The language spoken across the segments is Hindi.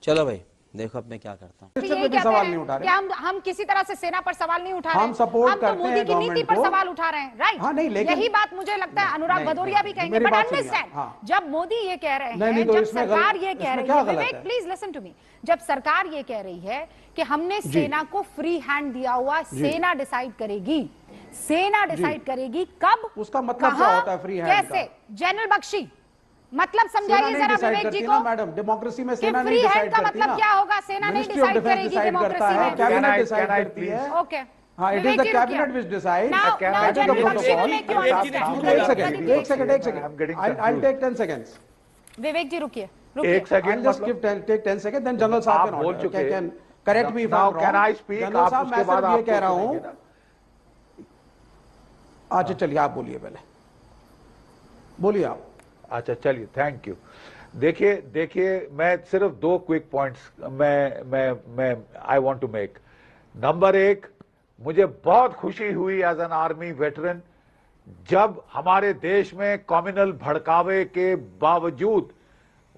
चलो भाई देखो अब मैं क्या करता हूँ। तो यही कहते हैं कि हम किसी तरह से सेना पर सवाल नहीं उठा रहे हैं, हम सपोर्ट करते हैं मोदी की नीति पर सवाल उठा रहे हैं, राइट? हाँ, नहीं, लेकिन यही बात मुझे लगता है अनुराग भदौरिया भी कहेंगे, बट अंडरस्टैंड जब मोदी ये कह रहे हैं, जब सरकार ये कह रही है, विवेक प्लीज लिसन टू मी, जब सरकार ये कह रही है कि हमने सेना को फ्री हैंड दिया हुआ, सेना डिसाइड करेगी, सेना डिसाइड करेगी कब, उसका मतलब क्या होता है फ्री हैंड? कैसे? जनरल बख्शी मतलब समझाइए जरा विवेक जी को। मैडम डेमोक्रेसी में सेना नहीं फ्री डिसाइड हैंड का करती मतलब क्या होगा? सेना नहीं डिसाइड करेगी डेमोक्रेसी में, कैबिनेट डिसाइड करती है। ओके हाँ, it is the cabinet which decide, that is the protocol. एक second I will take 10 seconds. Vivek ji रुकिए, एक second, just take 10 second, then general साहब बोल चुके can correct me if I am wrong. Can I speak? General साहब मैं सिर्फ ये कह रहा हूं, अच्छा चलिए आप बोलिए, पहले बोलिए आप। अच्छा चलिए, थैंक यू। देखिए मैं सिर्फ 2 क्विक पॉइंट्स मैं I want to make. Number 1, मुझे बहुत खुशी हुई एज एन आर्मी वेटरन जब हमारे देश में कम्युनल भड़कावे के बावजूद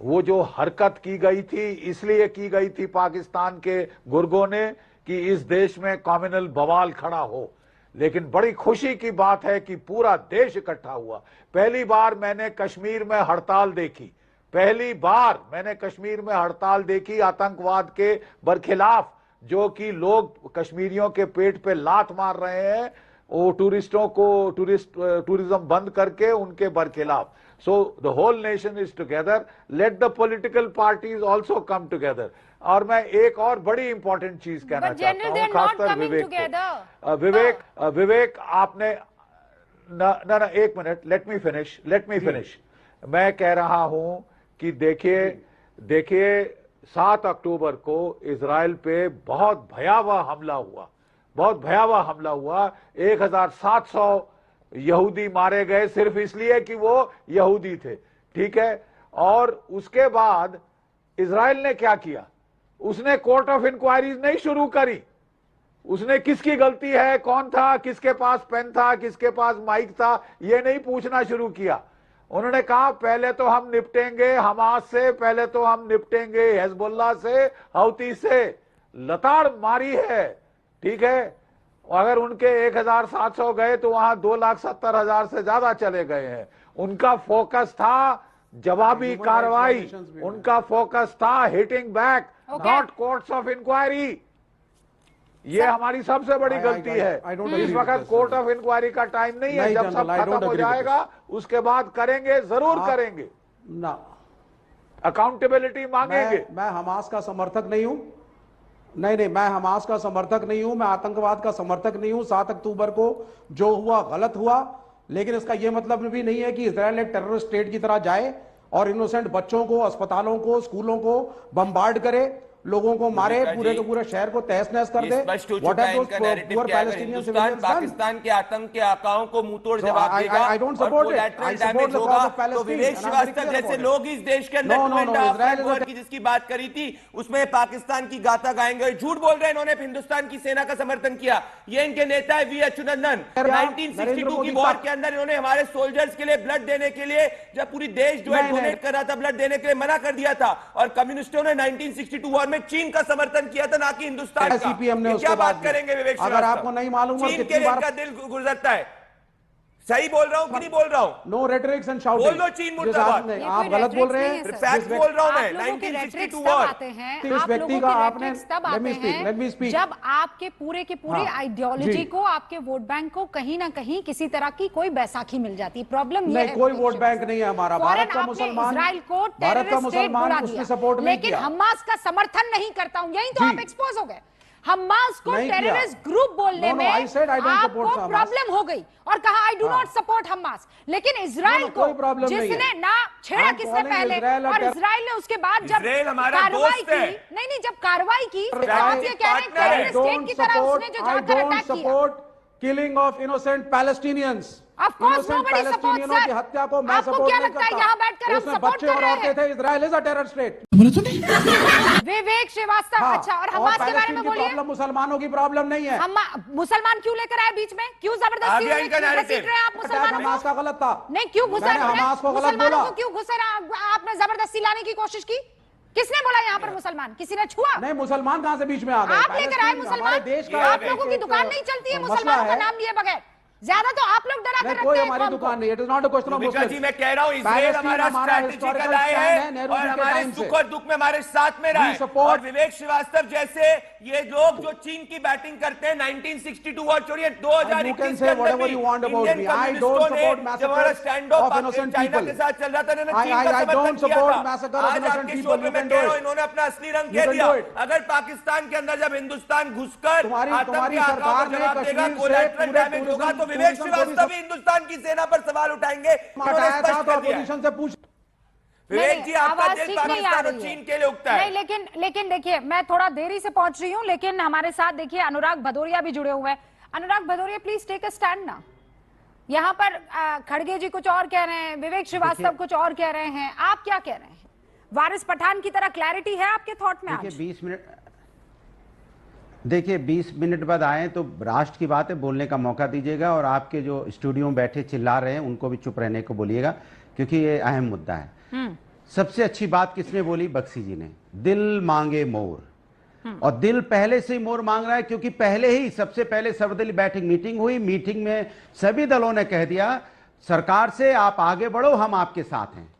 वो जो हरकत की गई थी, इसलिए की गई थी पाकिस्तान के गुर्गों ने कि इस देश में कम्युनल बवाल खड़ा हो, लेकिन बड़ी खुशी की बात है कि पूरा देश इकट्ठा हुआ। पहली बार मैंने कश्मीर में हड़ताल देखी, पहली बार मैंने कश्मीर में हड़ताल देखी आतंकवाद के बरखिलाफ, जो कि लोग कश्मीरियों के पेट पे लात मार रहे हैं, वो टूरिस्टों को टूरिज्म बंद करके उनके बरखिलाफ। So the whole nation is together, let the political parties also come together. और मैं एक और बड़ी इंपॉर्टेंट चीज कहना चाहता हूं, खासकर विवेक को। विवेक आपने ना एक मिनट, लेट मी फिनिश। मैं कह रहा हूं कि देखिए 7 अक्टूबर को इजराइल पे बहुत भयावह हमला हुआ। 1700 यहूदी मारे गए सिर्फ इसलिए कि वो यहूदी थे, ठीक है? और उसके बाद इजराइल ने क्या किया? उसने कोर्ट ऑफ इंक्वायरीज नहीं शुरू करी। उसने किसकी गलती है, कौन था, किसके पास पेन था, किसके पास माइक था, ये नहीं पूछना शुरू किया। उन्होंने कहा पहले तो हम निपटेंगे हमास से, पहले तो हम निपटेंगे हिजबुल्लाह से, हौती से। लताड़ मारी है, ठीक है? अगर उनके 1700 गए तो वहां 2,70,000 से ज्यादा चले गए हैं। उनका फोकस था जवाबी कार्रवाई, उनका फोकस था hitting back, not courts of inquiry. ये हमारी सबसे बड़ी गलती है। इस वक्त कोर्ट ऑफ इंक्वायरी का टाइम नहीं है, जब सब खत्म हो जाएगा उसके बाद करेंगे, जरूर करेंगे ना, अकाउंटेबिलिटी मांगेंगे। मैं हमास का समर्थक नहीं हूं, नहीं, मैं हमास का समर्थक नहीं हूं, मैं आतंकवाद का समर्थक नहीं हूं। 7 अक्टूबर को जो हुआ गलत हुआ, लेकिन इसका यह मतलब भी नहीं है कि इजराइल एक टेररिस्ट स्टेट की तरह जाए और इनोसेंट बच्चों को, अस्पतालों को, स्कूलों को बम्बार्ड करे, लोगों को मारे, पूरे के पूरे शहर को तहस नहस कर दे। पाकिस्तान के आतंक के आकाओं को मुंहतोड़ जवाब देगा। I don't support it. तो विवेक श्रीवास्तव जैसे लोग इस देश के अंदर की जिसकी बात करी थी, उसमें पाकिस्तान की गाथा गाएंगे। झूठ बोल रहे हैं, इन्होंने हिंदुस्तान की सेना का समर्थन किया। ये इनके नेता है वी अच्युतानंदन। 1962 की वॉर के अंदर इन्होंने हमारे सोल्जर्स के लिए ब्लड देने के लिए, जब पूरी देश जो है डोनेट कर रहा था ब्लड देने के लिए, मना कर दिया था। और कम्युनिस्टों ने 1962 वॉर में चीन का समर्थन किया था, ना कि हिंदुस्तान का। सीपीएम ने क्या बात करेंगे विवेक श्रीवास्तव? अगर आपको नहीं मालूम, चीन के लिए इनका दिल गुजरता है। सही बोल रहा हूं कि नहीं बोल रहा हूं? No rhetorics and shouting. बोल दो चीन मुर्दाबाद। आप गलत बोल रहे हैं, फैक्ट बोल रहा हूं मैं। 1962 वॉर इस व्यक्ति का आपने, लेट मी स्पीक, जब आपके पूरे के पूरे आइडियोलॉजी को, आपके वोट बैंक को कहीं ना कहीं किसी तरह की कोई बैसाखी मिल जाती है। प्रॉब्लम ये है, कोई वोट बैंक नहीं है हमारा। भारत का मुसलमान, इजराइल को टेररिस्ट स्टेट बोला दिया, सपोर्ट नहीं किया। लेकिन हमास का समर्थन नहीं करता हूं, यही तो आप एक्सपोज हो गए। हमास को टेररिस्ट ग्रुप बोलने में आपको प्रॉब्लम हो गई और कहा I do not support Hamas. लेकिन इजराइल को जिसने ना छेड़ा किसने पहले, और इजराइल ने उसके बाद जब कार्रवाई की, नहीं जब कार्रवाई की, आप ये कह रहे हैं टेररिस्ट स्टेट की तरह उसने जो जाकर अटैक किया। Killing of innocent Palestinians, Of course nobody supports पैलेस्टीनियनों की हत्या को मैं सपोर्ट नहीं करता। यहाँ बैठकर हम सपोर्ट बच्चे और औरतें थे। Israel is a terror state. Vivek Shrivastava, अच्छा, और हमास के बारे में बोलिए। प्रॉब्लम मुसलमानों की प्रॉब्लम नहीं है। हम मुसलमान क्यों लेकर आए बीच में? क्यों जबरदस्ती घसीट रहे हैं आप मुसलमानों? हमास का गलत था। नहीं, क्यों घुसा रहे हैं? हमास को गलत बोला, क्यों घुसा? आपने जबरदस्ती लाने की कोशिश की? किसने बोला यहाँ पर मुसलमान? किसी ने छुआ? नहीं, मुसलमान कहां से बीच में आ गए? आप लेकर आए मुसलमान। देश का आप लोगों की दुकान नहीं चलती है मुसलमानों का नाम लिए बगैर। ज्यादा तो आप लोग डरा कर रखते हैं। कोई हमारी दुकान नहीं, it is not a question of Muslim ji मैं कह रहा हूं इजराइल हमारा स्ट्रैटेजिकल आए है और हमारे सुख और दुख में हमारे साथ में रहा है। और विवेक श्रीवास्तव जैसे ये लोग जो चीन की बैटिंग करते हैं 1962 और छोड़िए 2021 के अंदर भी इंडियन कम्युनिस्टों ने जब हमारा स्टैंड ऑफ चाइना के साथ चल रहा था इन्होंने चीन का समर्थन किया था। आज आपके शो में मैं कह रहा हूं इन्होंने अपना असली रंग कह दिया। अगर पाकिस्तान के अंदर जब हिंदुस्तान घुसकर आतंकी आकाओं को जवाब देगा, कोलैटरल डैमेज होगा, तो विवेक श्रीवास्तव भी हिंदुस्तान की सेना पर सवाल उठाएंगे। अपोजिशन से पूछ। विवेक जी आपका दिल पाकिस्तान और चीन के लिए उगता है। नहीं, लेकिन देखिए मैं थोड़ा देरी से पहुंच रही हूं, लेकिन हमारे साथ देखिए अनुराग भदौरिया भी जुड़े हुए हैं। Anurag Bhadauria please take a stand ना। यहाँ पर खड़गे जी कुछ और कह रहे हैं, विवेक श्रीवास्तव कुछ और कह रहे हैं, आप क्या कह रहे हैं? वारिस पठान की तरह क्लैरिटी है आपके थॉट में? आज 20 मिनट देखिए 20 मिनट बाद आए तो राष्ट्र की बात है, बोलने का मौका दीजिएगा। और आपके जो स्टूडियो में बैठे चिल्ला रहे हैं उनको भी चुप रहने को बोलिएगा, क्योंकि ये अहम मुद्दा है। सबसे अच्छी बात किसने बोली? बख्शी जी ने। दिल मांगे मोर। और दिल पहले से ही मोर मांग रहा है, क्योंकि पहले ही सबसे पहले सर्वदलीय बैठक मीटिंग हुई। मीटिंग में सभी दलों ने कह दिया सरकार से आप आगे बढ़ो, हम आपके साथ हैं।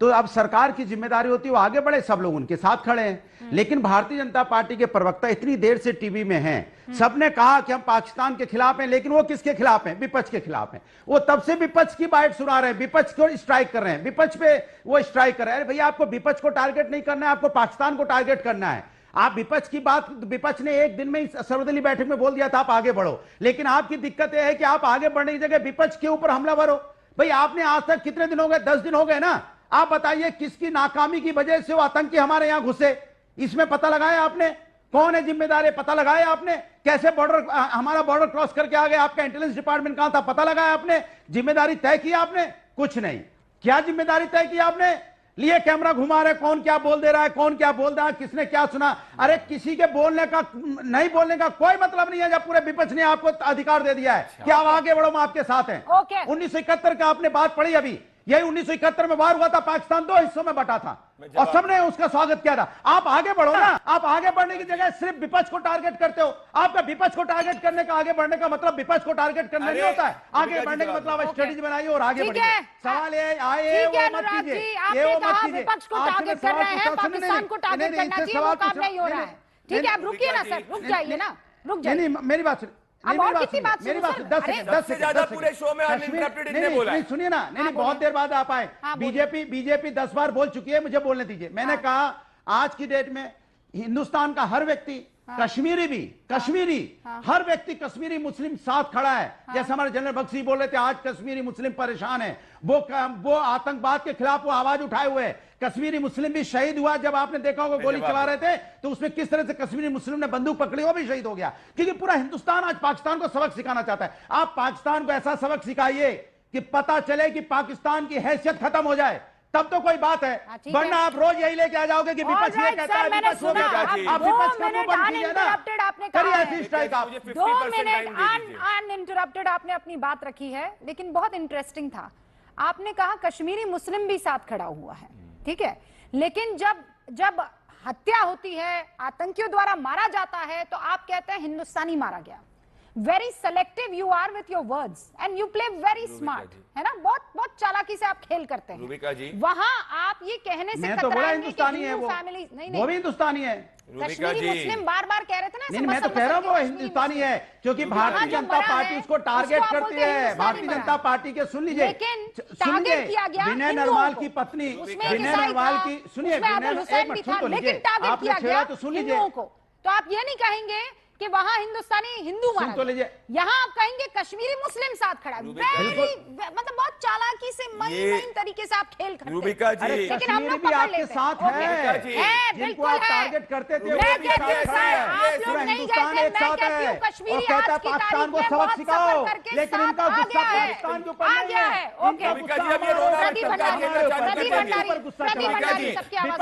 तो अब सरकार की जिम्मेदारी होती है वो आगे बढ़े, सब लोग उनके साथ खड़े हैं। लेकिन भारतीय जनता पार्टी के प्रवक्ता इतनी देर से टीवी में हैं, सबने कहा कि हम पाकिस्तान के खिलाफ हैं, लेकिन वो किसके खिलाफ हैं? विपक्ष के खिलाफ हैं। वो तब से विपक्ष की बाइट सुना रहे हैं, विपक्ष को स्ट्राइक कर रहे हैं, विपक्ष पे वो स्ट्राइक कर रहे हैं। अरे भैया आपको विपक्ष को टारगेट नहीं करना है, आपको पाकिस्तान को टारगेट करना है। आप विपक्ष की बात, विपक्ष ने एक दिन में सर्वदलीय बैठक में बोल दिया था आप आगे बढ़ो, लेकिन आपकी दिक्कत यह है कि आप आगे बढ़ने की जगह विपक्ष के ऊपर हमलावर हो। भाई आपने आज तक कितने दिन हो गए? 10 दिन हो गए ना। आप बताइए किसकी नाकामी की वजह से वो आतंकी हमारे यहां घुसे? इसमें पता लगाया आपने? कौन है जिम्मेदार है? पता लगाया आपने? कैसे बॉर्डर हमारा बॉर्डर क्रॉस करके आ गए? आपका इंटेलिजेंस डिपार्टमेंट कहां था? पता लगाया आपने? जिम्मेदारी तय की आपने? कुछ नहीं। क्या जिम्मेदारी तय की आपने? लिए कैमरा घुमा रहे, कौन क्या बोल दे रहा है, कौन क्या बोल रहा है, किसने क्या सुना? अरे किसी के बोलने का नहीं बोलने का कोई मतलब नहीं है जब पूरे विपक्ष ने आपको अधिकार दे दिया है कि आप आगे बढ़ो, हम आपके साथ हैं। 1971 का आपने बात पढ़ी अभी, यही 1971 में वार हुआ था, पाकिस्तान 2 हिस्सों में बटा था और सबने उसका स्वागत किया था। आप आगे बढ़ो ना। आप आगे बढ़ने की जगह सिर्फ विपक्ष को टारगेट करते हो। आपका विपक्ष को टारगेट करने का, आगे बढ़ने का मतलब विपक्ष को टारगेट करना नहीं होता है। आगे बढ़ने का मतलब स्ट्रेटेजी बनाइए और आगे बढ़िए। सवाल ये आए वो मत कीजिए, ये वो मत कीजिए। विपक्ष को टारगेट कर रहे हैं, पाकिस्तान को टारगेट करना चाहिए, वो काम नहीं हो रहा है। ठीक है, आप रुकिए ना सर, रुक जाइए ना, रुक जाइए। मेरी बात सुनिए, मेरी बात 10 सेकंड पूरे शो में अनइंटरप्टेड इतने बोला। नहीं सुनिए ना, नहीं बहुत देर बाद आप आए। बीजेपी 10 बार बोल चुकी है, मुझे बोलने दीजिए। मैंने कहा आज की डेट में हिंदुस्तान का हर व्यक्ति, कश्मीरी भी, कश्मीरी हर व्यक्ति कश्मीरी मुस्लिम साथ खड़ा है। जैसे हमारे जनरल बख्शी बोल रहे थे आज कश्मीरी मुस्लिम परेशान है, वो आतंकवाद के खिलाफ वो आवाज उठाए हुए है। कश्मीरी मुस्लिम भी शहीद हुआ, जब आपने देखा होगा गोली चला रहे थे तो उसमें किस तरह से कश्मीरी मुस्लिम ने बंदूक पकड़ी, वो भी शहीद हो गया। क्योंकि पूरा हिंदुस्तान आज पाकिस्तान को सबक सिखाना चाहता है। आप पाकिस्तान को ऐसा सबक सिखाइए कि पता चले कि पाकिस्तान की हैसियत खत्म हो जाए, तब तो कोई बात है। वरना आप रोज यही लेके आ जाओगे कि विपक्ष ये कहता है, विपक्ष वो कहता है। आप विपक्ष का मुंह बंद कीजिए ना, करिए ऐसी स्ट्राइक आप। 2 मिनट अनइंटरप्टेड आपने अपनी बात रखी है, लेकिन बहुत इंटरेस्टिंग था। आपने कहा कश्मीरी मुस्लिम भी साथ खड़ा हुआ है, ठीक है, लेकिन जब हत्या होती है, आतंकियों द्वारा मारा जाता है, तो आप कहते हैं हिंदुस्तानी मारा गया। Very selective you are with your words and you play very smart, है ना? बहुत चालाकी से आप खेल करते हैं। रूबिका जी, वहां आप ये कहने से तो बोला हिंदुस्तानी है वो, फैमिली नहीं, वो भी हिंदुस्तानी है। कश्मीरी मुस्लिम बार कह रहे थे ना, नहीं मैं तो कह रहा हूँ वो हिंदुस्तानी है, क्योंकि भारतीय जनता पार्टी उसको टारगेट करती है। भारतीय जनता पार्टी के सुन लीजिए, विनय नरवाल की पत्नी, विनय नरवाल की, सुनिए आपने छेड़ा तो सुन लीजिए। तो आप ये नहीं कहेंगे कि वहां हिंदुस्तानी हिंदू मारा, तो लीजिए यहाँ आप कहेंगे कश्मीरी मुस्लिम साथ खड़ा। मतलब बहुत चालाकी से महीन तरीके से आप खेल करते हैं। रूबिका जी, लेकिन हम लोग भी आपके साथ है, जिनको आप टारगेट करते थे, हिंदुस्तान एक साथ है और कहता है पाकिस्तान को सबक सिखाओ, लेकिन इनका गुस्सा पाकिस्तान के ऊपर नहीं है।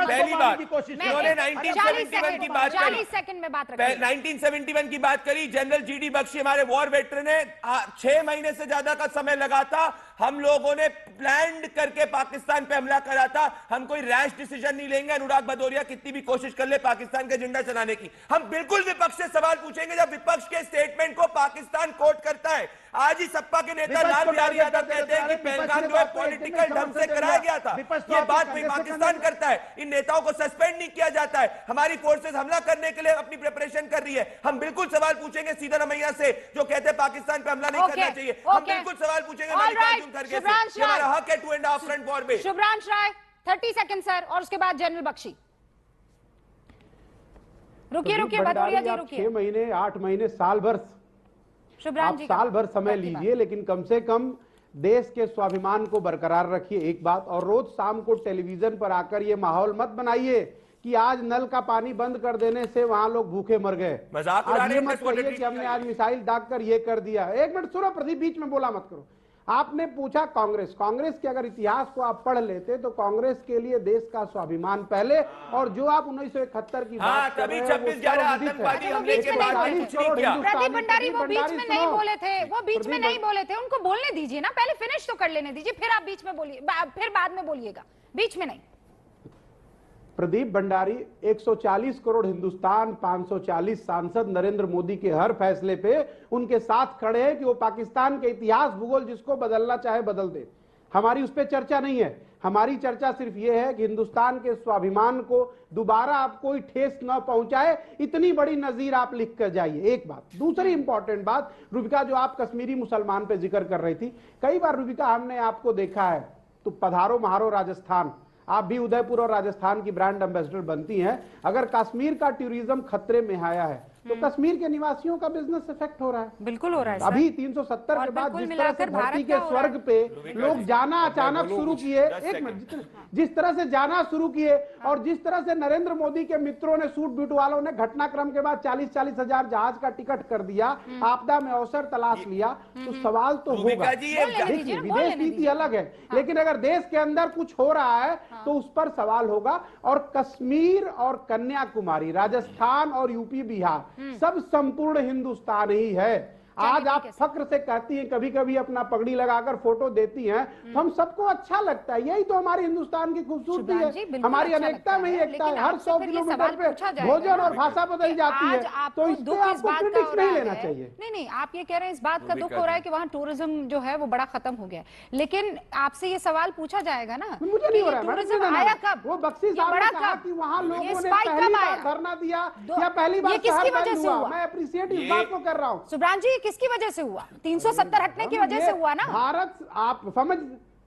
पहली बात इन्होंने 1971 की बात करी, 40 सेकंड में बात रखी, 1971 की बात करी। जनरल जीडी बख्शी हमारे वॉर वेटरन है, 6 महीने से ज्यादा का समय लगा था हम लोगों ने प्लान करके पाकिस्तान पे हमला करा था। हम कोई रैश डिसीजन नहीं लेंगे। अनुराग भदौरिया कितनी भी कोशिश कर ले पाकिस्तान का एजेंडा चलाने की, हम बिल्कुल विपक्ष से सवाल पूछेंगे जब विपक्ष के स्टेटमेंट को पाकिस्तान कोट करता है। आज ही सपा के नेता लाल बिहारी यादव कहते हैं कि पहलगाम जो है पॉलिटिकल ढंग से कराया गया था। ये बात भी पाकिस्तान करता है। इन नेताओं को सस्पेंड नहीं किया जाता है। हमारी फोर्सेस हमला करने के लिए अपनी प्रिपरेशन कर रही है। हम बिल्कुल सवाल पूछेंगे सीतारमैया से जो कहते हैं पाकिस्तान पे हमला नहीं करना चाहिए। हम बिल्कुल सवाल पूछेंगे मल्लिकार्जुन खड़गे से। हमारा हक है 2.5 फ्रंट वॉर पे। शुभ्रांश राय 30 सेकंड सर, और उसके बाद जनरल बख्शी। रुकिए भदौरिया जी रुकिए। 6 महीने 8 महीने साल भर आप साल भर समय लीजिए, लेकिन कम से कम देश के स्वाभिमान को बरकरार रखिए, एक बात। और रोज शाम को टेलीविजन पर आकर ये माहौल मत बनाइए कि आज नल का पानी बंद कर देने से वहां लोग भूखे मर गए। आज ये मत कहिए कि हमने आज मिसाइल दागकर ये कर दिया। एक मिनट सुनो प्रदीप, बीच में बोला मत करो। आपने पूछा कांग्रेस के अगर इतिहास को आप पढ़ लेते तो कांग्रेस के लिए देश का स्वाभिमान पहले, और जो आप 1971 की बात कर रहे हैं प्रदीप भंडारी वो बीच में नहीं बोले थे, वो बीच में नहीं बोले थे, उनको बोलने दीजिए ना, पहले फिनिश तो कर लेने दीजिए, फिर आप बीच में बोलिए, फिर बाद में बोलिएगा, बीच में नहीं। प्रदीप भंडारी 140 करोड़ हिंदुस्तान, 540 सांसद नरेंद्र मोदी के हर फैसले पे उनके साथ खड़े हैं कि वो पाकिस्तान के इतिहास भूगोल जिसको बदलना चाहे बदल दे। हमारी उस पर चर्चा नहीं है। हमारी चर्चा सिर्फ ये है कि हिंदुस्तान के स्वाभिमान को दोबारा आप कोई ठेस न पहुंचाए, इतनी बड़ी नजीर आप लिख कर जाइए, एक बात। दूसरी इंपॉर्टेंट बात, रुबिका, जो आप कश्मीरी मुसलमान पे जिक्र कर रही थी, कई बार रुबिका हमने आपको देखा है तो पधारो महारो राजस्थान, आप भी उदयपुर और राजस्थान की ब्रांड एम्बेसडर बनती हैं। अगर कश्मीर का टूरिज्म खतरे में आया है तो कश्मीर के निवासियों का बिजनेस इफेक्ट हो रहा है, बिल्कुल हो रहा है। अभी 370 के बाद जिस तरह से धरती के स्वर्ग पे लोग जाना अचानक शुरू किए, एक मिनट, जिस तरह से जाना शुरू किए और जिस तरह से नरेंद्र मोदी के मित्रों ने, सूट बूट वालों ने घटनाक्रम के बाद 40-40 हजार जहाज का टिकट कर दिया, आपदा में अवसर तलाश लिया, तो सवाल तो होगा। देखिए विदेश नीति अलग है, लेकिन अगर देश के अंदर कुछ हो रहा है तो उस पर सवाल होगा। और कश्मीर और कन्याकुमारी, राजस्थान और यूपी बिहार सब संपूर्ण हिंदुस्तान ही है। आज आप फक्र से कहती हैं, कभी कभी अपना पगड़ी लगाकर फोटो देती हैं, तो हम सबको अच्छा लगता है। यही तो हमारी हिंदुस्तान की खूबसूरती है, हमारी अनेकता में ही एकता है। हर 100 किलोमीटर पे भोजन और भाषा बदल जाती है, तो इससे आपको क्रिटिक्स नहीं लेना चाहिए। नहीं, आप ये कह रहे हैं इस बात का दुख हो रहा है कि वहाँ टूरिज्म जो है वो बड़ा खत्म हो गया, लेकिन आपसे ये सवाल पूछा जाएगा ना, मुझे नहीं हो रहा है टूरिज्म आया कब? वो बख्शी साहब ने कहा कि वहाँ लोगों ने पहली बार धरना दिया या पहली बार किसकी वजह से हुआ? मैं अप्रिशिएट इस बात को कर रहा हूँ। शुभ्रांश जी, किसकी वजह से हुआ? 370 हटने की वजह से हुआ ना। भारत, आप समझ,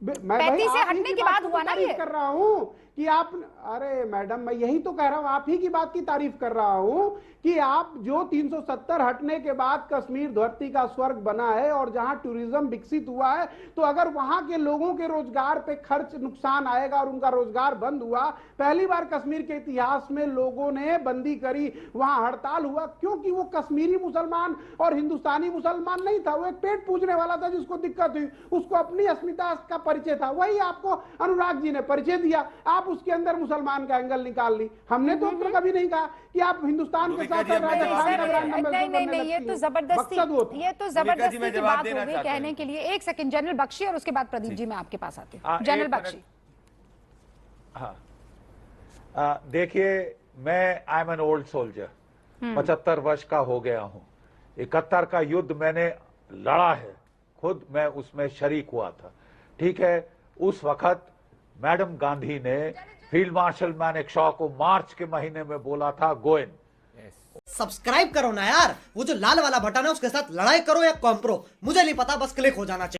मैं 35 से हटने के बाद हुआ ना ये। कर रहा हूँ कि आप, अरे मैडम मैं यही तो कह रहा हूं, आप ही की बात की तारीफ कर रहा हूं कि आप जो 370 हटने के बाद कश्मीर धरती का स्वर्ग बना है और जहां टूरिज्म विकसित हुआ है, तो अगर वहां के लोगों के रोजगार पे खर्च नुकसान आएगा और उनका रोजगार बंद हुआ, पहली बार कश्मीर के इतिहास में लोगों ने बंदी करी, वहां हड़ताल हुआ, क्योंकि वो कश्मीरी मुसलमान और हिंदुस्तानी मुसलमान नहीं था, वो एक पेट पूजने वाला था जिसको दिक्कत हुई, उसको अपनी अस्मिता का परिचय था, वही आपको अनुराग जी ने परिचय दिया, आप उसके अंदर मुसलमान का एंगल निकाल ली। हमने तो कभी नहीं कहा कि आप हिंदुस्तान के साथ नहीं, ये तो जबरदस्ती की बात हो गई कहने के लिए। एक सेकंड, जनरल बख्शी और उसके बाद प्रदीप जी मैं आपके पास आती हूँ। जनरल बख्शी। हाँ, देखिए, मैं I am an old soldier, 75 वर्ष का हो गया हूँ। 71 का युद्ध मैंने लड़ा है, खुद मैं उसमें शरीक हुआ था, ठीक है। उस वक्त मैडम गांधी ने फील्ड मार्शल मैनेकशॉ को मार्च के महीने में बोला था, गो इन। सब्सक्राइब करो ना यार, वो जो लाल वाला बटन है उसके साथ लड़ाई करो या कॉम्प्रो, मुझे नहीं पता, बस क्लिक हो जाना चाहिए।